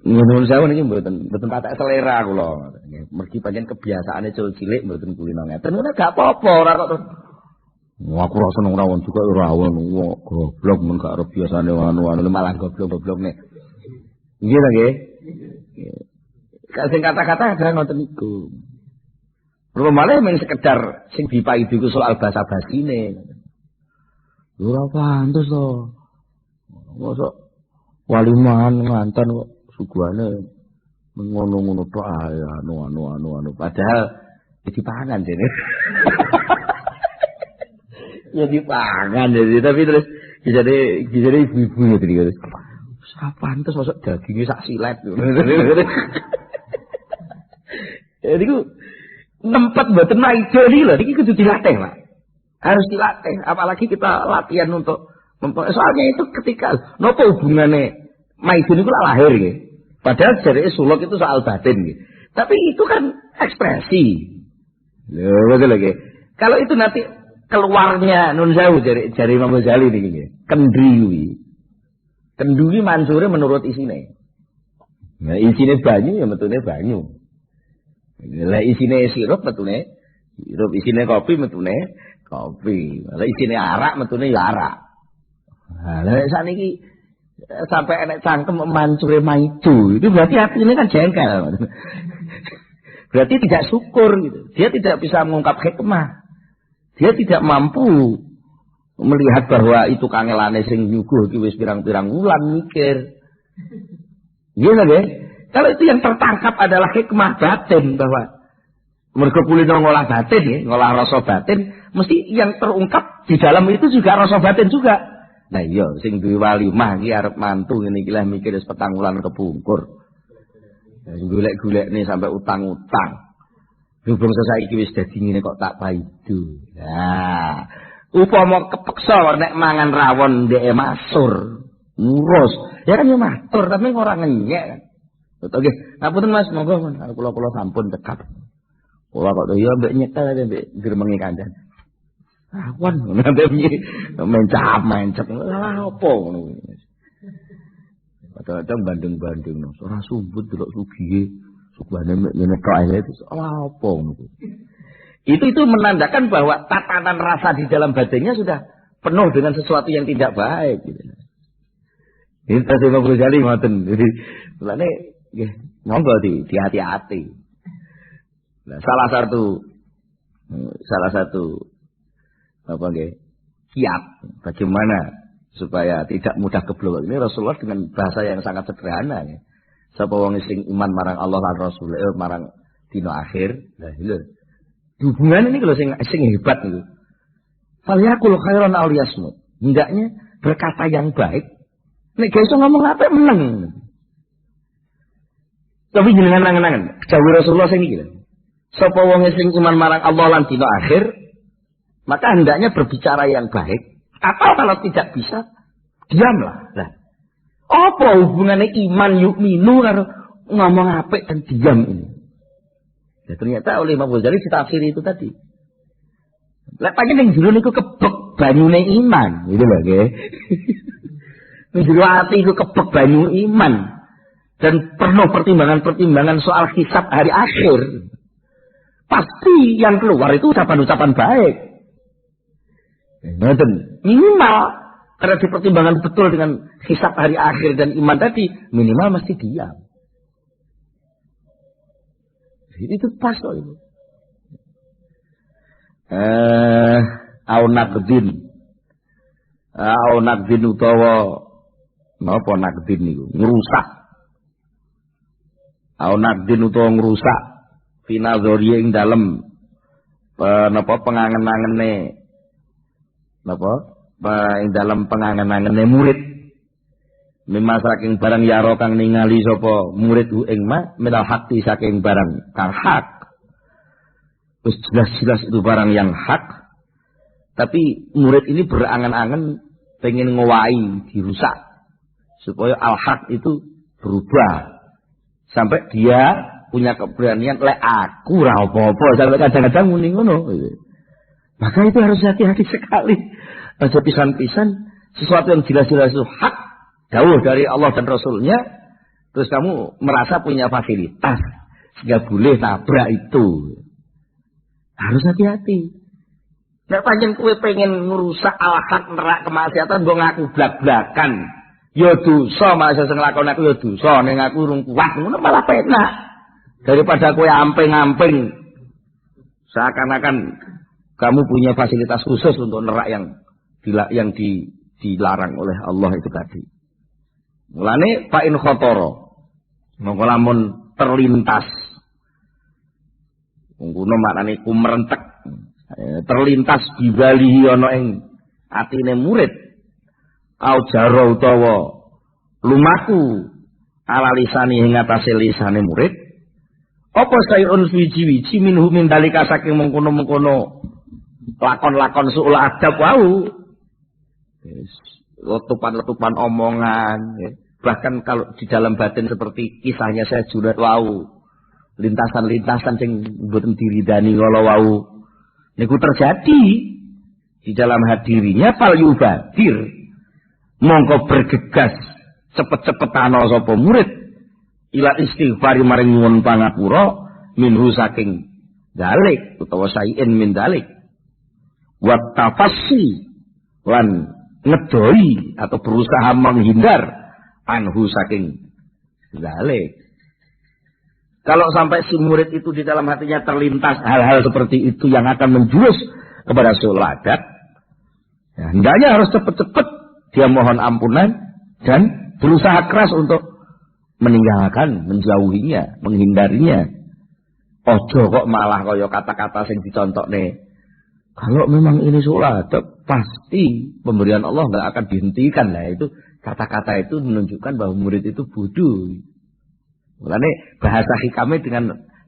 Menurut saya niki mboten patek selera kula. Mergi pancen kebiasaane cul cilik mboten kulino ngeten. Nek gak apa-apa ora kok terus. Aku ora seneng rawon juga rawon goblok men gak ora biasane anu-anu malah goblok-goblok nek. Nggih ta nggih? Sing kata-kata ada ngoten niku. Rumane men sekedar sing dipaidu iku soal basa basine. Ora pantes to. Mosok waliman nganten kok suguhane ngono-ngono tok ae anu padahal dipangan jene. Ya dipangan jadi tapi terus jadi ibu-ibu ya tadi. Ora pantes mosok daginge sak silet. Jadi ku nempat mboten maido iki lho, iki kudu dilatih, Pak. Harus dilatih, apalagi kita latihan untuk soalnya itu ketika napa hubungane maido niku lahir nggih. Padahal jareke suluk itu soal batin nggih. Tapi itu kan ekspresi. Lho, betul nggih. Kalau itu nanti keluarnya nun sewu jari Imam Ghazali niki nggih. Kendri. Kenduri mansure menurut isine. Nah, isine banyu ya metune banyu. Lah isine sirup metune sirup, isine kopi metune kopi. Lah isine arak metune ya arak. Nah, lha sakniki sampai enek cangkem mansure maido, itu berarti hatinya kan jengkel. Berarti tidak syukur gitu. Dia tidak bisa mengungkap hikmah. Dia tidak mampu melihat bahwa itu kangelane sing nyuguh iki wis pirang-pirang wulan mikir. Nggih nggih. Kalau itu yang tertangkap adalah hikmah batin bahwa mergo kulino ngolah batin ya, ngolah rasa batin, mesti yang terungkap di dalam itu juga rasa batin juga. Nah iya sing duwe walimah iki arep mantu ngene iki lah mikir wis petang wulan kepungkur. Golek-golekne sampai utang-utang. Hubung saiki wis dadi ngene kok tak paidu. Nah, upama kepeksa nek mangan rawon ndeke masur, ngurus. Ya kan yo matur tapi ora ngenyek kan. Betul nggih. Ngapunten Mas, monggo kula sampun cekap. Kula kok yo mbek nyekel mbek gremengi kandhan. Rawon nanti mencap. Lah opo ngono. Kadang-kadang banding-banding ora sumbut delok sugihe. Sugihane ngene tok ae itu opo ngono. Itu menandakan bahwa tatanan rasa di dalam batinnya sudah penuh dengan sesuatu yang tidak baik gitu. Ini tadi Imam Ghazali ngoten. Jadi mulane nggih, monggo hati-hati. Nah, salah satu apa nggih? Kiat bagaimana supaya tidak mudah keblok. Ini Rasulullah dengan bahasa yang sangat sederhana ya. Sapa wong sing iman marang Allah lan Rasul, marang dina akhir. Lah lho. Hubungan ini kalau sing hebat itu. Falyakul khairan al yasmut. Hendaknya berkata yang baik. Nek gak iso ngomong apa meneng. Tapi jenengan nangen-nangen, dawuh Rasulullah sing iki lho. Sapa wong sing iman marang Allah lan dina akhir, maka hendaknya berbicara yang baik. Atau kalau tidak bisa, diamlah. Lah, apa hubungannya iman yukminu karo ngomong apik dan diam ini? Ya, ternyata oleh Imam Ghazali ditafsiri itu tadi. Lah pancen ning jero niku kebek banyune iman, gitu lho nggih. Njero ati iku kebek banyu iman. Dan penuh pertimbangan-pertimbangan soal hisab hari akhir. Pasti yang keluar itu ucapan-ucapan baik. Minimal karena dipertimbangkan betul dengan hisab hari akhir dan iman tadi, minimal mesti diam. Itu pas kok itu. Nakdin utawa napa nakdin niku ngrusak. Nakdin utawa ngrusak finadzori ing dalem napa pengangen-angene napa ing dalem pengangen-angene murid. Mimma saking barang yaro kang ningali sapa murid ing ma minal hakti saking barang kang hak. Wis jelas-jelas itu barang yang hak. Tapi murid ini berangan-angan pengen ngowahi dirusak supaya al-haq itu berubah. Sampai dia punya keberanian lek aku ora apa-apa sampai kadang-kadang muni ngono. Maka itu harus hati-hati sekali. Aja pisan-pisan sesuatu yang jelas-jelas itu hak jauh dari Allah dan Rasulnya, terus kamu merasa punya fasilitas sehingga boleh tabrak itu. Harus hati-hati. Nek pancen kowe pengen ngrusak al-haq nerak kemaksiatan mbok ngaku blak-blakan. Ya dosa masa sing nglakoni aku ya dosa ning aku urung kuat ngono malah penak. Daripada kowe amping-amping seakan-akan kamu punya fasilitas khusus untuk nerak yang dilarang oleh Allah itu tadi. Mulane fa in khotoro. Monggo lamun terlintas. Ngono maknane ku merentek. Terlintas dibalihi ana ing atine murid. Au jaro utawa lumaku ala lisani ing atase lisane murid. Apa sayun wiji-wiji minhu min dalika saking mengkono-mengkono lakon-lakon suul adab wau. Letupan-letupan omongan, ya. Bahkan kalau di dalam batin seperti kisahnya saya jurat wau, lintasan-lintasan sing mboten diridani kala wau niku terjadi di dalam hadirinya fal yubadir mongko bergegas cepet-cepetan sapa murid ila istighfar maring nyuwun pangapura minhu saking dalik utawa sayin min dalik wa tafassi lan ngedoi atau berusaha menghindar anhu saking dalik. Kalau sampai si murid itu di dalam hatinya terlintas hal-hal seperti itu yang akan menjurus kepada suul adab, ya, hendaknya harus cepat-cepat dia mohon ampunan dan berusaha keras untuk meninggalkan, menjauhinya, menghindarinya. Ojo kok malah kaya kata-kata sing dicontokne. Kalau memang ini suul adab, pasti pemberian Allah nggak akan dihentikan lah. Itu kata-kata itu menunjukkan bahwa murid itu bodoh. Mulane bahasa hikamnya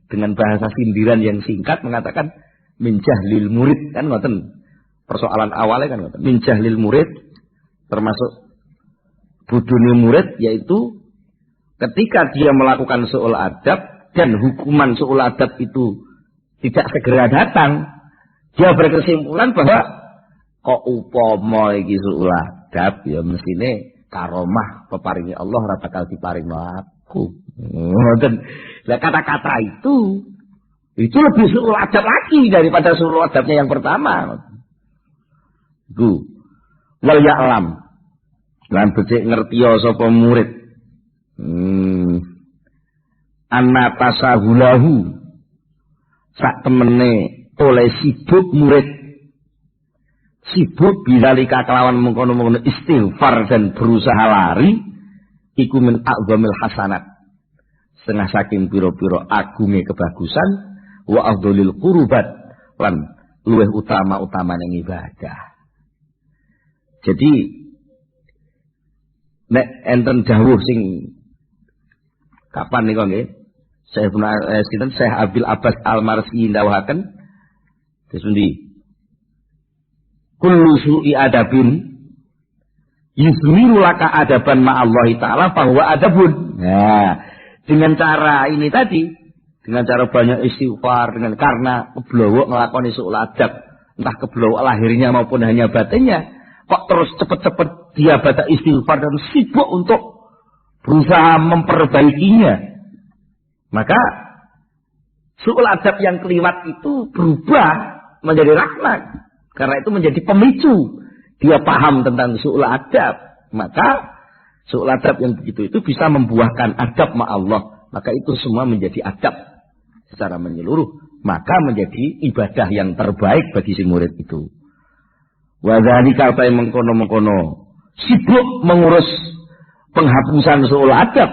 dengan bahasa sindiran yang singkat mengatakan min jahlil murid kan ngoten. Persoalan awalnya kan ngoten. Min jahlil murid termasuk bodohnya murid yaitu ketika dia melakukan suul adab dan hukuman suul adab itu tidak segera datang, dia berkesimpulan bahwa kok upama iki suul adab ya mestine karomah peparingi Allah ora bakal diparingi aku. Nah, kata-kata itu lebih suul adab lagi daripada suul adabnya yang pertama. Wal ya'lam lan becik ngertiya sapa murid. Anna tasahulahu sak temene oleh sibuk murid. Sibuk bidzalika kelawan mengkono-mengkono istighfar dan berusaha lari iku min a'zamil hasanat. Setengah saking piro-piro agungnya kebagusan wa afdhalil qurbat lan luweh utama-utama yang ibadah. Jadi nek enten dawuh sing kapan niku nggih Syekh Abil Abbas Al-Marsi dawuhaken desundi kullu su'i adabin yuzmiru laka adaban ma'allahi ta'ala bahwa adabun. Nah, dengan cara ini tadi, dengan cara banyak istighfar, karena keblowok ngelakoni suul adab, entah keblowok lahirnya maupun hanya batinnya, kok terus cepet-cepet dia baca istighfar dan sibuk untuk berusaha memperbaikinya, maka su'ul adab yang keliwat itu berubah menjadi rahmat. Karena itu menjadi pemicu. Dia paham tentang su'ul adab. Maka su'ul adab yang begitu itu bisa membuahkan adab ma Allah. Maka itu semua menjadi adab secara menyeluruh. Maka menjadi ibadah yang terbaik bagi si murid itu. Wadhalika apa yang mengkono-mengkono sibuk mengurus penghapusan su'ul adab,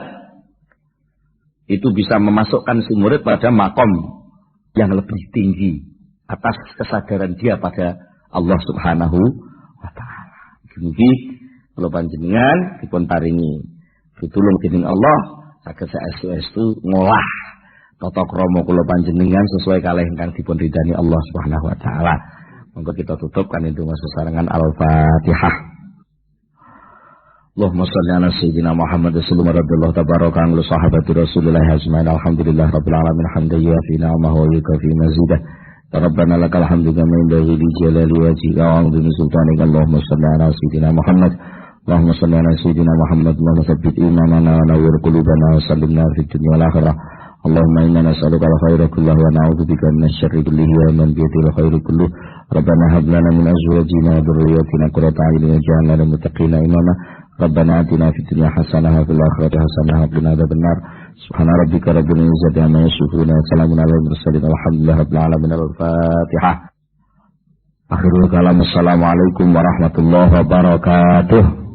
itu bisa memasukkan si murid pada makom yang lebih tinggi atas kesadaran dia pada Allah Subhanahu wa ta'ala. Mugi kula panjenengan dipun paringi pitulung dening Allah agar saestu-estu ngolah tata krama kula panjenengan sesuai kalih ingkang dipun ridani Allah Subhanahu wa ta'ala. Monggo kita tutup kan itu sesarengan Al-Fatihah. Allahumma shalli ala sayyidina Muhammad sallallahu alaihi tabaraka wa sahabati Rasulillah ajmain. Alhamdulillah rabbil alamin hamdan yuafi ni'amahu wa yukafi mazidah. Rabbana lakal hamdu kama yanbaghi li jalali wajhika wa 'azimi sultanika. Allahumma shalli ala sayyidina Muhammad. Allahumma shalli ala sayyidina Muhammad. Allahumma tsabbit imanana wa nawwir qulubana wa sallimna fid dunya wal akhirah. Allahumma inna nas'aluka al-khaira kullahu wa na'udzubika minasyarri kullihi wa min biyadil khairu kulluh. Rabbana hab lana min azwajina wa dhurriyyatina qurrata a'yunin waj'alna lil muttaqina imama. Rabbana atina fid dunya hasanah wa fil akhirati hasanah wa qina adzabannar. Subhana rabbika rabbil izzati amma yasifun wa salamun alal mursalin walhamdulillahi rabbil alamin. Al-Fatihah. Akhirul kalam. Assalamualaikum warahmatullahi wabarakatuh.